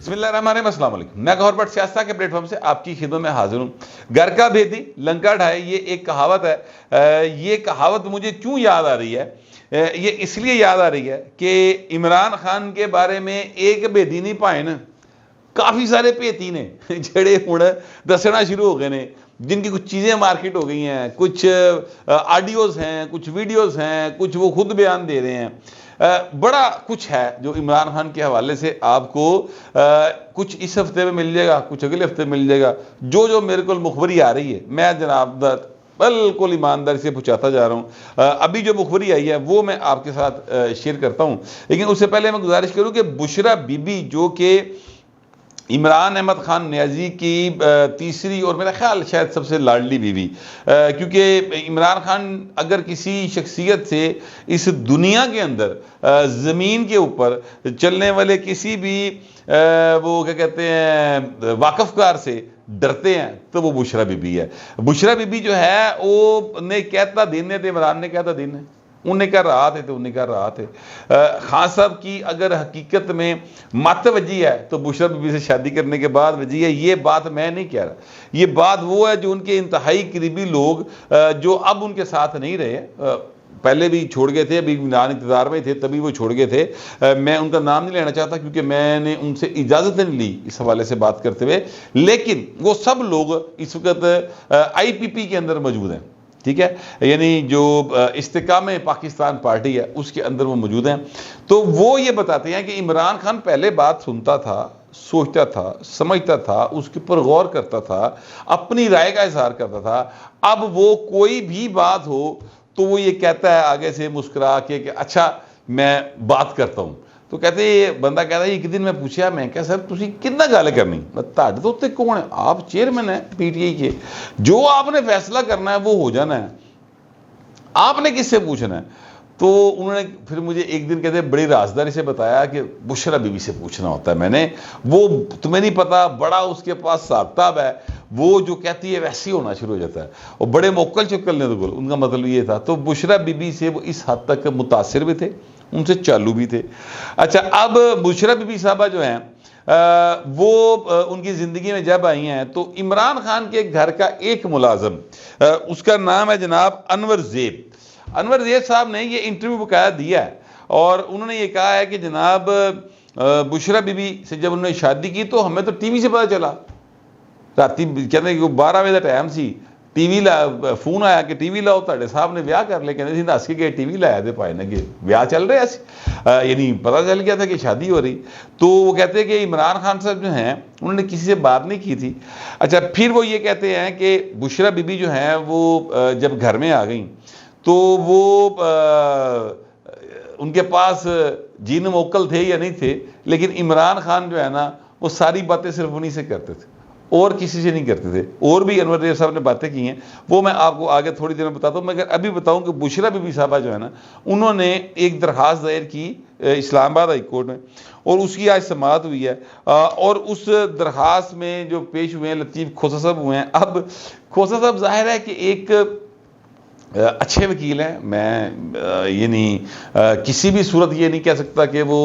بسم اللہ الرحمن الرحیم، السلام علیکم۔ میں گوہر بٹ سیاست کے پلیٹ فارم سے آپ کی خدمت میں حاضر ہوں۔ گھر کا بھیدی لنکا ڈھائے، یہ ایک کہاوت ہے۔ یہ کہاوت مجھے کیوں یاد آ رہی ہے؟ یہ اس لیے یاد آ رہی ہے کہ عمران خان کے بارے میں ایک بھیدی نہیں پائے نا، کافی سارے بھیتی نے جڑے ہوں دسنا شروع ہو گئے نے، جن کی کچھ چیزیں مارکیٹ ہو گئی ہیں، کچھ آڈیوز ہیں، کچھ ویڈیوز ہیں، کچھ وہ خود بیان دے رہے ہیں۔ بڑا کچھ ہے جو عمران خان کے حوالے سے آپ کو کچھ اس ہفتے میں مل جائے گا، کچھ اگلے ہفتے مل جائے گا۔ جو میرے کو مخبری آ رہی ہے میں جناب بالکل ایمانداری سے پہنچاتا جا رہا ہوں۔ ابھی جو مخبری آئی ہے وہ میں آپ کے ساتھ شیئر کرتا ہوں، لیکن اس سے پہلے میں گزارش کروں کہ بشرا بی بی جو کہ عمران احمد خان نیازی کی تیسری اور میرا خیال شاید سب سے لاڈلی بیوی، کیونکہ عمران خان اگر کسی شخصیت سے اس دنیا کے اندر زمین کے اوپر چلنے والے کسی بھی وہ کیا کہتے ہیں واقف کار سے ڈرتے ہیں تو وہ بشرا بی بی ہے۔ بشرا بی بی جو ہے وہ نے کہتا دن ہے تو عمران نے کہتا دن ہے، انہیں کر رہا تھے تو انہیں کر رہا تھے۔ خان صاحب کی اگر حقیقت میں مت وجی ہے تو بشرا بی بی سے شادی کرنے کے بعد وجی ہے، یہ بات میں نہیں کہہ رہا، یہ بات وہ ہے جو ان کے انتہائی قریبی لوگ جو اب ان کے ساتھ نہیں رہے، پہلے بھی چھوڑ گئے تھے، ابھی عمران اقتدار میں تھے تبھی وہ چھوڑ گئے تھے۔ میں ان کا نام نہیں لینا چاہتا کیونکہ میں نے ان سے اجازت نہیں لی اس حوالے سے بات کرتے ہوئے، لیکن وہ سب لوگ اس وقت آئی پی پی کے اندر موجود ہیں، ٹھیک ہے، یعنی جو استحکام پاکستان پارٹی ہے اس کے اندر وہ موجود ہیں۔ تو وہ یہ بتاتے ہیں کہ عمران خان پہلے بات سنتا تھا، سوچتا تھا، سمجھتا تھا، اس کے پر غور کرتا تھا، اپنی رائے کا اظہار کرتا تھا۔ اب وہ کوئی بھی بات ہو تو وہ یہ کہتا ہے آگے سے مسکرا کے کہ اچھا میں بات کرتا ہوں۔ تو کہتے ہیں یہ بندہ کہتا ہے ایک دن میں پوچھا، میں کہا سر تسی کتنا گل کرنی، تہاڈے تو تے کون ہے، آپ چیئرمین ہیں پی ٹی آئی کے، جو آپ نے فیصلہ کرنا ہے وہ ہو جانا ہے، آپ نے کس سے پوچھنا ہے؟ تو انہوں نے پھر مجھے ایک دن کہتے ہیں بڑی رازداری سے بتایا کہ بشرا بی بی سے پوچھنا ہوتا ہے، میں نے وہ تمہیں نہیں پتا، بڑا اس کے پاس حساب کتاب ہے، وہ جو کہتی ہے ویسے ہی ہونا شروع ہو جاتا ہے، اور بڑے موکل چکل نے تو ان کا مطلب یہ تھا۔ تو بشرا بی بی سے وہ اس حد تک متاثر بھی تھے، ان سے چالو بھی تھے۔ اچھا اب بشرا بی بی صاحبہ جو ہیں وہ ان کی زندگی میں جب آئی ہیں تو عمران خان کے گھر کا ایک ملازم، اس کا نام ہے جناب انور زیب۔ انور زیب صاحب نے یہ انٹرویو باقاعدہ دیا ہے اور انہوں نے یہ کہا ہے کہ جناب بشرا بی بی سے جب انہوں نے شادی کی تو ہمیں تو ٹی وی سے پتہ چلا، راتی کہتے ہیں کہ 12 بجے کا ٹائم سی، ٹی وی فون آیا کہ ٹی وی لاؤ، تاڑے صاحب نے بیاہ کر لے، کہتے تھے ناس کے گئے ٹی وی لایا دے پائے نا کہ بیاہ چل رہے ہیں، یعنی پتہ چل گیا تھا کہ شادی ہو رہی۔ تو وہ کہتے ہیں کہ عمران خان صاحب جو ہیں انہوں نے کسی سے بات نہیں کی تھی۔ اچھا پھر وہ یہ کہتے ہیں کہ بشرا بی بی جو ہیں وہ جب گھر میں آ گئیں تو وہ ان کے پاس جین موکل تھے یا نہیں تھے، لیکن عمران خان جو ہے نا وہ ساری باتیں صرف انہی سے کرتے تھے اور کسی سے نہیں کرتے تھے۔ اور بھی انور زیب صاحب نے باتیں کی ہیں، وہ میں آپ کو آگے تھوڑی دیر میں بتاتا ہوں، مگر ابھی بتاؤں کہ بشرا بی بی صاحبہ جو ہے نا انہوں نے ایک درخواست دائر کی اسلام آباد ہائی کورٹ میں، اور اس کی آج سماعت ہوئی ہے، اور اس درخواست میں جو پیش ہوئے ہیں لطیف کھوسہ صاحب ہوئے ہیں۔ اب کھوسہ صاحب ظاہر ہے کہ ایک اچھے وکیل ہیں، میں یعنی کسی بھی صورت یہ نہیں کہہ سکتا کہ وہ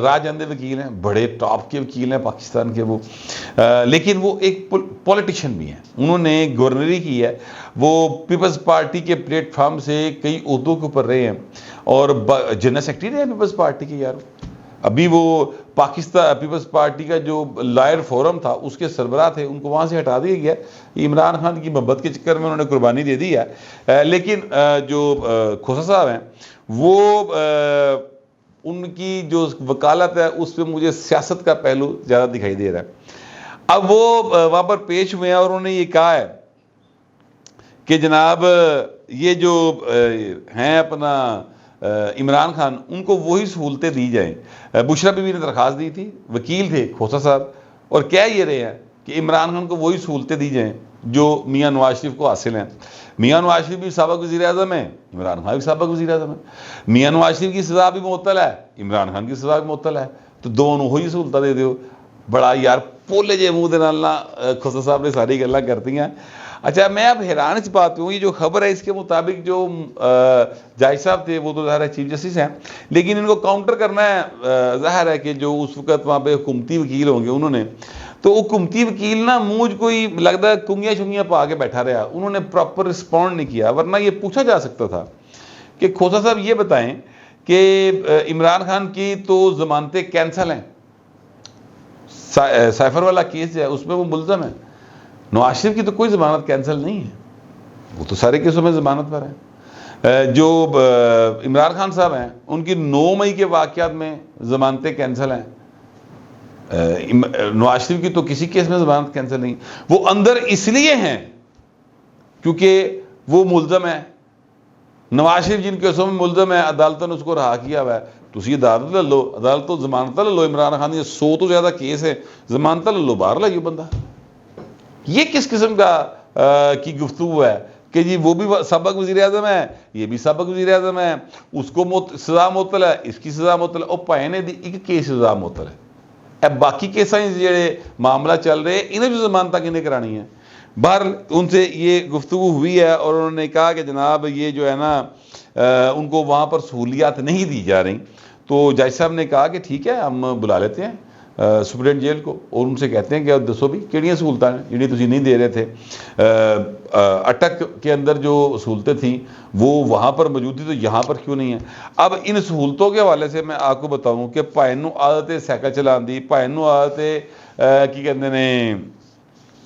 راج اندھے وکیل ہیں، بڑے ٹاپ کے وکیل ہیں پاکستان کے وہ، لیکن وہ ایک پولیٹیشین بھی ہیں، انہوں نے گورنری کی ہے، وہ پیپلز پارٹی کے پلیٹ فارم سے کئی عہدوں کے اوپر رہے ہیں، اور جنرل سیکرٹری رہے ہیں پیپلز پارٹی کے۔ یار ابھی وہ پاکستان پیپلز پارٹی کا جو لائر فورم تھا اس کے سربراہ تھے، ان کو وہاں سے ہٹا دیا گیا، عمران خان کی محبت کے چکر میں انہوں نے قربانی دے دی ہے۔ لیکن جو کھوسہ صاحب ہیں وہ ان کی جو وکالت ہے اس پہ مجھے سیاست کا پہلو زیادہ دکھائی دے رہا ہے۔ اب وہ وہاں پر پیش ہوئے ہیں اور انہوں نے یہ کہا ہے کہ جناب یہ جو ہیں اپنا عمران خان، ان کو وہی سہولتیں دی جائیں۔ بشرا بی بی نے درخواست دی تھی، وکیل تھے کھوسہ صاحب، اور کہہ یہ رہے ہیں کہ عمران خان کو وہی سہولتیں دی جائیں جو میاں نواز شریف کو حاصل ہیں۔ میاں نواز شریف بھی سابق وزیر اعظم ہیں، عمران خان بھی سابق وزیر اعظم ہے، میاں نواز شریف کی سزا بھی معطل ہے، عمران خان کی سزا بھی معطل ہے، تو دونوں وہی سہولتیں دے دیو۔ بڑا یار پولے جے منہ دے نال نا خسرو صاحب نے ساری گلاں کرتی ہیں. اچھا میں اب حیران اس بات پہ ہوں, یہ جو خبر ہے اس کے مطابق جو جاج صاحب تھے وہ تو ظاہر ہے چیف جسٹس ہیں, لیکن ان کو کاؤنٹر کرنا ہے ظاہر ہے کہ جو اس وقت وہاں پہ حکومتی وکیل ہوں گے انہوں نے, تو حکومتی وکیل نا منہ کوئی لگتا ہے کنگیاں شنگیاں پا کے بیٹھا رہا, انہوں نے پراپر رسپونڈ نہیں کیا. ورنہ یہ پوچھا جا سکتا تھا کہ کھوسا صاحب یہ بتائیں کہ عمران خان کی تو ضمانتیں کینسل ہیں, سائفر والا کیس ہے اس میں وہ ملزم ہے, نواز شریف کی تو کوئی ضمانت کینسل نہیں ہے, وہ تو سارے کیسوں میں ضمانت پر ہیں. جو عمران خان صاحب ہیں ان کی 9 مئی کے واقعات میں ضمانتیں کینسل ہیں, نواز شریف کی تو کسی کیس میں ضمانت کینسل نہیں. وہ اندر اس لیے ہیں کیونکہ وہ ملزم ہے, نواز شریف جن کیسوں میں ملزم ہے عدالتوں نے اس کو رہا کیا ہوا ہے, تو اسی عدالت لے لو, عدالت تو ضمانت لے لو. عمران خان یہ 100 تو زیادہ کیس ہے, ضمانت لے لو, باہر لائیو بندہ. یہ کس قسم کا کی گفتگو ہے کہ جی وہ بھی سابق وزیر اعظم ہے, یہ بھی سابق وزیر اعظم ہے, اس کو سزا معطل ہے, اس کی سزا معطل ہے, اور پائے دی ایک کیس سزا معطل ہے. اب باقی کیساں جڑے معاملہ چل رہے انہیں بھی ضمانتیں کنے کرانی ہیں. باہر ان سے یہ گفتگو ہوئی ہے اور انہوں نے کہا کہ جناب یہ جو ہے نا ان کو وہاں پر سہولیات نہیں دی جا رہی. تو جج صاحب نے کہا کہ ٹھیک ہے ہم بلا لیتے ہیں سپرنٹینڈنٹ جیل کو اور ان سے کہتے ہیں کہ دسو بھی کہڑیاں سہولتیں ہیں جڑی تسی نہیں دے رہے تھے. اٹک کے اندر جو سہولتیں تھیں وہ وہاں پر موجود تھی, تو یہاں پر کیوں نہیں ہیں؟ اب ان سہولتوں کے حوالے سے میں آپ کو بتاؤں کہ پائنو عادت سائیکل چلان دی, پائنو عادت کی کہتے ہیں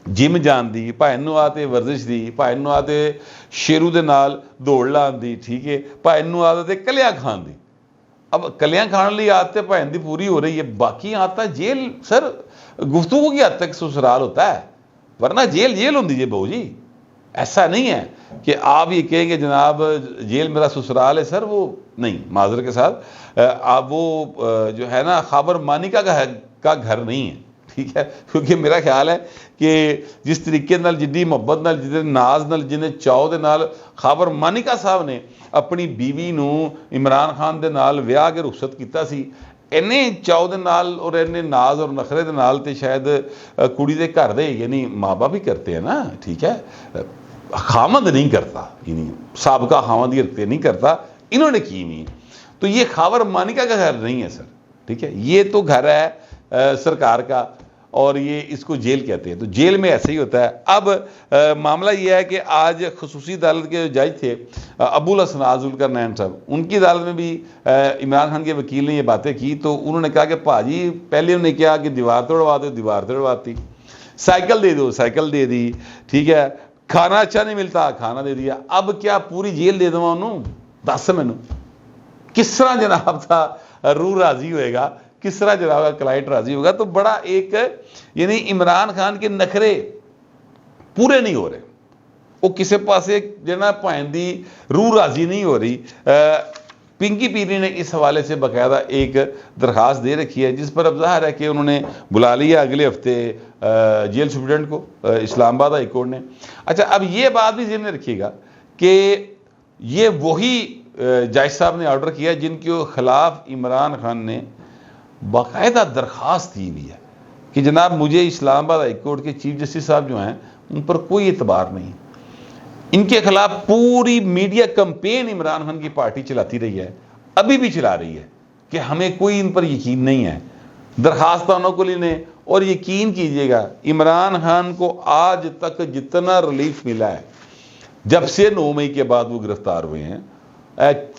جم جان دی, پائنو عادت ورزش دی, پائنو عادت شیرو دے نال دوڑ لان دی, ٹھیک ہے, پائنو عادت کلیاں کھان دی. اب کلیاں کھان لی عادتیں پائن دی پوری ہو رہی ہے, باقی آتا جیل سر گفتگو کی حد تک سسرال ہوتا ہے, ورنہ جیل جیل ہوں دیجیے بہو جی. ایسا نہیں ہے کہ آپ یہ کہیں کہ جناب جیل میرا سسرال ہے, سر وہ نہیں, معذر کے ساتھ آپ وہ جو ہے نا خابر مانیکا کا گھر نہیں ہے, ٹھیک ہے. کیونکہ میرا خیال ہے کہ جس طریقے نال جدی محبت نال جتنے ناز نال جنہیں چاؤ دے نال خابر مانیکا صاحب نے اپنی بیوی نو عمران خان دے نال ویاہ کے رخصت کیتا سی, اینے چاؤ دے نال اور اینے ناز اور نخرے دے نال تے شاید کڑی دے گھر دے یعنی ماں باپ ہی کرتے ہیں نا, ٹھیک ہے, خامد نہیں کرتا, یعنی سابقہ خامد یہ نہیں کرتا, انہوں نے کی نہیں. تو یہ خاور مانیکا کا گھر نہیں ہے سر, ٹھیک ہے, یہ تو گھر ہے سرکار کا اور یہ اس کو جیل کہتے ہیں. تو جیل میں ایسے ہی ہوتا ہے. اب معاملہ یہ ہے کہ آج خصوصی عدالت کے جو جج تھے ابو الحسن ذوالقرنین صاحب, ان کی عدالت میں بھی عمران خان کے وکیل نے یہ باتیں کی. تو انہوں نے کہا کہ پاجی پہلے انہوں نے کہا کہ دیوار توڑوا دو, دیوار توڑواتی, سائیکل دے دو, سائیکل دے دی, ٹھیک ہے, کھانا اچھا نہیں ملتا, کھانا دے دیا. اب کیا پوری جیل دے دوں انہوں؟ دس مینوں کس طرح جناب تھا روح راضی ہوئے گا, کس طرح جناب کا کلائنٹ راضی ہوگا. تو بڑا ایک یعنی عمران خان کے نخرے پورے نہیں ہو رہے, وہ کسی پاسے جناب پائندی روح راضی نہیں ہو رہی. پنکی پیری نے اس حوالے سے باقاعدہ ایک درخواست دے رکھی ہے جس پر اب ظاہر ہے کہ انہوں نے بلا لیا اگلے ہفتے جیل سپرنٹینڈنٹ کو اسلام آباد ہائی کورٹ نے. اچھا اب یہ بات بھی ذہن میں رکھیے گا کہ یہ وہی جج صاحب نے آرڈر کیا جن کے خلاف عمران خان نے باقاعدہ درخواست دی ہوئی ہے کہ جناب مجھے اسلام آباد ہائی کورٹ کے چیف جسٹس صاحب جو ہیں ان پر کوئی اعتبار نہیں. ان کے خلاف پوری میڈیا کمپین عمران خان کی پارٹی چلاتی رہی ہے, ابھی بھی چلا رہی ہے کہ ہمیں کوئی ان پر یقین نہیں ہے. درخواست انہوں کو لینے, اور یقین کیجئے گا عمران خان کو آج تک جتنا ریلیف ملا ہے جب سے 9 مئی کے بعد وہ گرفتار ہوئے ہیں,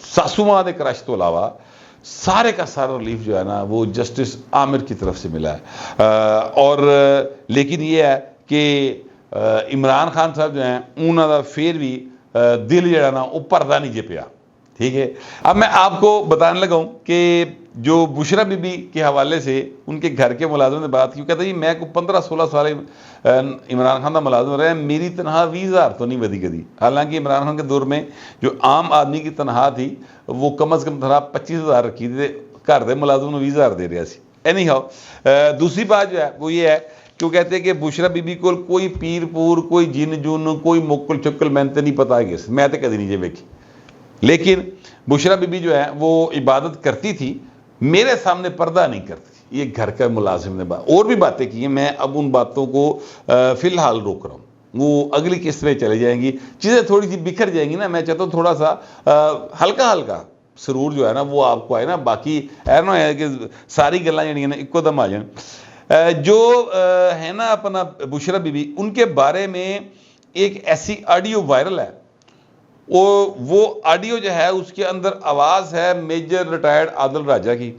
ساسوماں دے کرش تو علاوہ سارے کا سارا ریلیف جو ہے نا وہ جسٹس عامر کی طرف سے ملا ہے. اور لیکن یہ ہے کہ عمران خان صاحب جو ہیں انہوں کا پھر بھی دل جڑا نا وہ پردہ نہیں جے پیا, ٹھیک ہے. اب میں آپ کو بتانے لگا ہوں کہ جو بشرا بی بی کے حوالے سے ان کے گھر کے ملازم نے بات کی, کہتا جی میں کو 15-16 سال عمران خان کا ملازم رہا ہے, میری تنخواہ 20,000 تو نہیں ودی کدی. حالانکہ عمران خان کے دور میں جو عام آدمی کی تنخواہ تھی وہ کم از کم تنخواہ 25,000 رکھی تھی, گھر دے ملازم نے 20,000 دے رہا سی. اینی ہاؤ دوسری بات جو ہے وہ یہ ہے کہ وہ کہتے ہیں کہ بشرا بی بی کو کوئی پیر پور, کوئی جن جن, کوئی مکل چکل میں تے نہیں پتا ہے, میں تے کدی نہیں جے ویکھی. لیکن بشرا بی بی جو ہے وہ عبادت کرتی تھی, میرے سامنے پردہ نہیں کرتی. یہ گھر کا ملازم نے اور بھی باتیں کی ہیں، میں اب ان باتوں کو فی الحال روک رہا ہوں، وہ اگلی قسط میں چلے جائیں گی، چیزیں تھوڑی سی بکھر جائیں گی نا، میں چاہتا ہوں تھوڑا سا ہلکا ہلکا سرور جو ہے نا وہ آپ کو آئے نا، باقی ایسا ہے کہ ساری گلاں جڑیاں نا اکو دم آ جائیں۔ جو ہے نا اپنا بشرا بی بی، ان کے بارے میں ایک ایسی آڈیو وائرل ہے، وہ آڈیو جو ہے اس کے اندر آواز ہے میجر ریٹائرڈ عادل راجہ کی،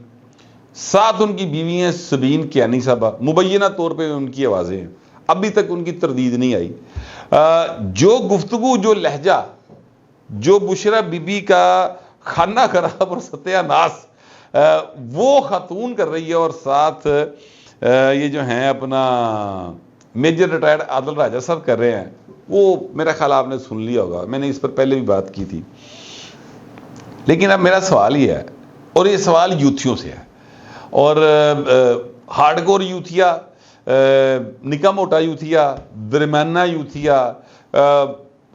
ساتھ ان کی بیوی ہیں سبین کیانی صاحبہ، مبینہ طور پہ ان کی آوازیں ہیں، ابھی تک ان کی تردید نہیں آئی۔ جو گفتگو، جو لہجہ، جو بشرا بی بی کا خانہ خراب اور ستیہ ناس وہ خاتون کر رہی ہے، اور ساتھ یہ جو ہیں اپنا میجر ریٹائرڈ عادل راجہ صاحب کر رہے ہیں، وہ میرا خیال آپ نے سن لیا ہوگا، میں نے اس پر پہلے بھی بات کی تھی۔ لیکن اب میرا سوال یہ ہے، اور یہ سوال یوتھیوں سے ہے، اور ہارڈ کور یوتھیا، نکا موٹا یوتھیا، درمیانہ یوتھیا،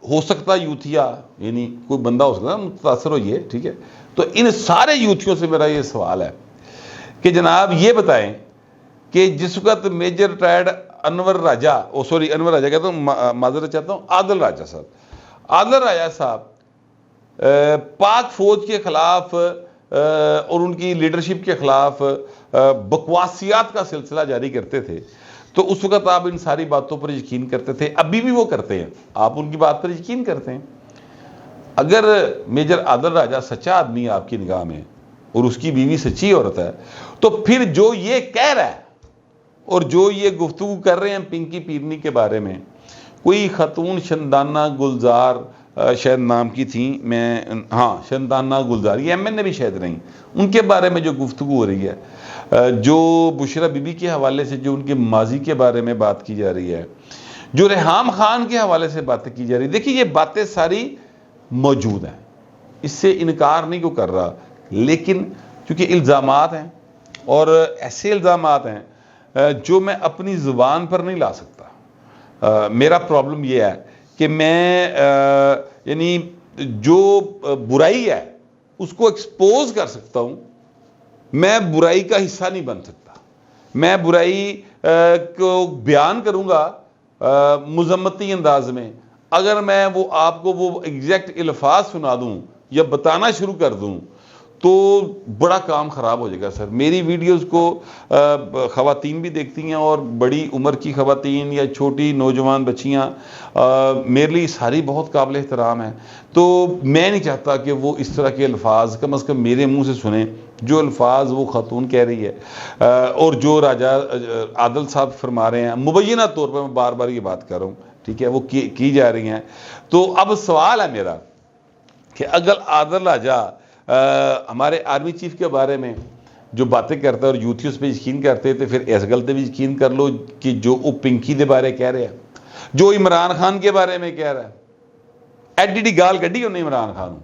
ہو سکتا یوتھیا، یعنی کوئی بندہ ہو سکتا ہے متاثر ہو یہ، ٹھیک ہے، تو ان سارے یوتھیوں سے میرا یہ سوال ہے کہ جناب یہ بتائیں کہ جس وقت میجر ریٹائرڈ انور راجہ کہتا ہوں، معذرت چاہتا ہوں، عادل راجہ صاحب پاک فوج کے خلاف اور ان کی لیڈرشپ کے خلاف بکواسیات کا سلسلہ جاری کرتے تھے، تو اس وقت آپ ان ساری باتوں پر یقین کرتے تھے، ابھی بھی وہ کرتے ہیں، آپ ان کی بات پر یقین کرتے ہیں۔ اگر میجر عادل راجہ سچا آدمی ہے آپ کی نگاہ میں، اور اس کی بیوی سچی عورت ہے، تو پھر جو یہ کہہ رہا ہے اور جو یہ گفتگو کر رہے ہیں پنکی پیرنی کے بارے میں، کوئی خاتون شندانہ گلزار شاید نام کی تھیں، شندانہ گلزار، یہ ایم این اے بھی شاید نہیں، ان کے بارے میں جو گفتگو ہو رہی ہے، جو بشرا بی بی کے حوالے سے جو ان کے ماضی کے بارے میں بات کی جا رہی ہے، جو ریحام خان کے حوالے سے باتیں کی جا رہی ہے، دیکھیے یہ باتیں ساری موجود ہیں، اس سے انکار نہیں کو کر رہا، لیکن چونکہ الزامات ہیں، اور ایسے الزامات ہیں جو میں اپنی زبان پر نہیں لا سکتا۔ میرا پرابلم یہ ہے کہ میں یعنی جو برائی ہے اس کو ایکسپوز کر سکتا ہوں، میں برائی کا حصہ نہیں بن سکتا، میں برائی کو بیان کروں گا مذمتی انداز میں، اگر میں وہ آپ کو وہ ایگزیکٹ الفاظ سنا دوں یا بتانا شروع کر دوں تو بڑا کام خراب ہو جائے گا سر۔ میری ویڈیوز کو خواتین بھی دیکھتی ہیں، اور بڑی عمر کی خواتین یا چھوٹی نوجوان بچیاں، میرے لیے ساری بہت قابل احترام ہیں، تو میں نہیں چاہتا کہ وہ اس طرح کے الفاظ کم از کم میرے منہ سے سنیں، جو الفاظ وہ خاتون کہہ رہی ہے اور جو راجہ عادل صاحب فرما رہے ہیں، مبینہ طور پر میں بار بار یہ بات کر رہا ہوں، ٹھیک ہے، وہ کی جا رہی ہیں۔ تو اب سوال ہے میرا کہ اگر عادل راجہ ہمارے آرمی چیف کے بارے میں جو باتیں کرتا ہے اور یوتھیوس پہ یقین کرتے تھے، پھر اس گل تے بھی یقین کر لو کہ جو وہ پنکی دے بارے کہہ رہے ہیں، جو عمران خان کے بارے میں کہہ رہا ہے، ایڈی گال کڈی انہیں عمران خان،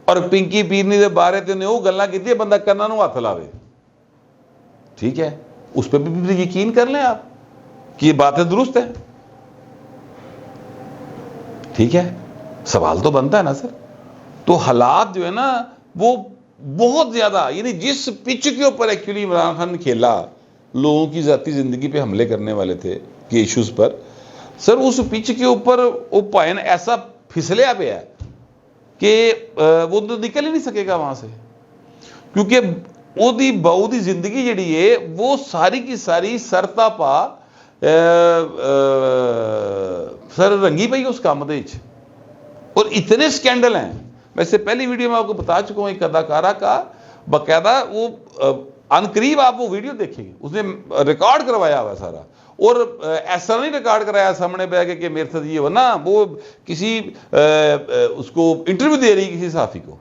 اور پنکی پیرنی دے بارے تے انہیں وہ گلاں کیتی بندہ کناں نوں ہاتھ لاوے، ٹھیک ہے، اس پہ بھی یقین کر لیں آپ کہ یہ باتیں درست ہیں، ٹھیک ہے، سوال تو بنتا ہے نا سر۔ تو حالات جو ہے نا وہ بہت زیادہ، یعنی جس پچ کے اوپر ایکچولی عمران خان نے کھیلا، لوگوں کی ذاتی زندگی پہ حملے کرنے والے تھے کہ ایشوز پر، سر اس پچ کے اوپر وہ پائن ایسا پھسلیا پہ ہے کہ وہ تو نکل ہی نہیں سکے گا وہاں سے، کیونکہ وہ دی باؤ دی زندگی جڑی ہے وہ ساری کی ساری سرتا پا سر رنگی پئی اس کام دے، اور اتنے سکینڈل ہیں۔ ویسے پہلی ویڈیو میں آپ کو بتا چکا ہوں، ایک اداکارہ کا باقاعدہ وہ عنقریب آپ وہ ویڈیو دیکھیں گے، اس نے ریکارڈ کروایا ہوا سارا، اور ایسا نہیں ریکارڈ کرایا سامنے پہ آگے کہ میرے ساتھ یہ ہو، نہ وہ کسی اس کو انٹرویو دے رہی کسی صحافی کو،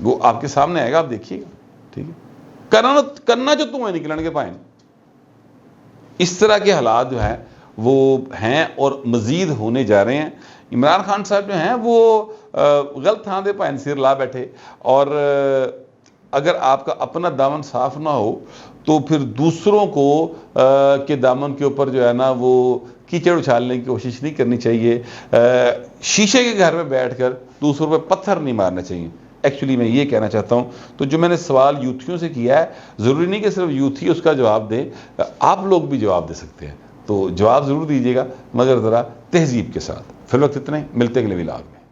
وہ آپ کے سامنے آئے گا، آپ دیکھیے گا، ٹھیک ہے، کرنا جو تمہیں نکلن کے پائیں۔ اس طرح کے حالات جو ہیں وہ ہیں اور مزید ہونے جا رہے ہیں۔ عمران خان صاحب جو ہیں وہ غلط تھاں دے پائن سر لا بیٹھے، اور اگر آپ کا اپنا دامن صاف نہ ہو تو پھر دوسروں کو کے دامن کے اوپر جو ہے نا وہ کیچڑ اچھالنے کی کوشش نہیں کرنی چاہیے، شیشے کے گھر میں بیٹھ کر دوسروں پہ پتھر نہیں مارنا چاہیے، ایکچولی میں یہ کہنا چاہتا ہوں. تو جو میں نے سوال یوتھیوں سے کیا ہے، ضروری نہیں کہ صرف یوتھی اس کا جواب دیں، آپ لوگ بھی جواب دے سکتے ہیں. تو جواب ضرور دیجیے گا، مگر ذرا تہذیب کے ساتھ. فی الوقت اتنا ہی، ملتے ہیں اگلے ولاگ میں.